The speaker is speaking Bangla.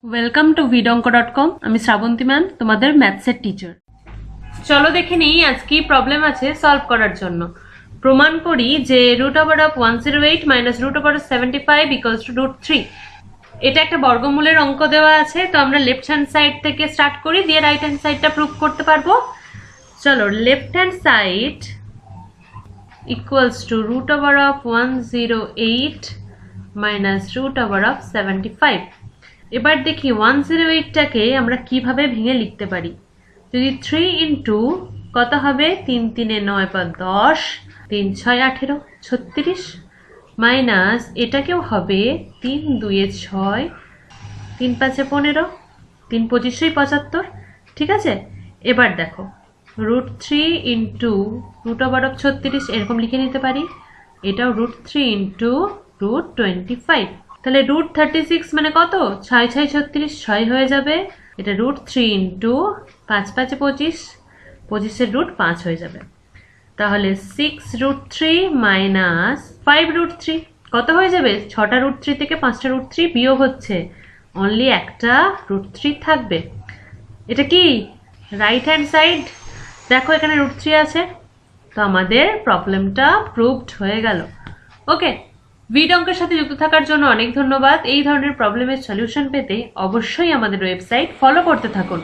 Welcome to vidonko.com। আমি শ্রাবন্তী ম্যাম, তোমাদের ম্যাথসের টিচার। চলো দেখে নিই আজ কি প্রবলেম আছে সলভ করার জন্য। প্রমাণ করি যে √108 - √75 = √3। এটা একটা বর্গমূলের অঙ্ক দেওয়া আছে, তো আমরা লেফট হ্যান্ড সাইড থেকে স্টার্ট করি, দিয়ে রাইট হ্যান্ড সাইডটা প্রুভ করতে পারবো। চলো, লেফট হ্যান্ড সাইড = √108 - √75। এবার দেখি 108টাকে আমরা কিভাবে ভেঙে লিখতে পারি। যদি 3 ইন্টু কত হবে, 3 3 9 5 10, 3 6 18 36, মাইনাস এটাকেও হবে 3 2 6, 3 5 15, 3 25 75। ঠিক আছে, এবার দেখো √3 ইন্টু √36 এরকম লিখে নিতে পারি। এটাও √3 ইন্টু √25। তাহলে √36 মানে কত, 6 6 36, 6 হয়ে যাবে। এটা √3 ইন্টু 5 5 25, 25-এর রুট 5 হয়ে যাবে। তাহলে 6√3 মাইনাস 5√3 কত হয়ে যাবে, 6টা √3 থেকে 5টা √3 বিয়োগ হচ্ছে, অনলি একটা √3 থাকবে। এটা কি রাইট হ্যান্ড সাইড, দেখো এখানে √3 আছে, তো আমাদের প্রবলেমটা প্রুভড হয়ে গেল। ওকে, ভিডঅঙ্কের সাথে যুক্ত থাকার জন্য অনেক ধন্যবাদ। এই ধরনের প্রবলেমের সলিউশন পেতে অবশ্যই আমাদের ওয়েবসাইট ফলো করতে থাকুন।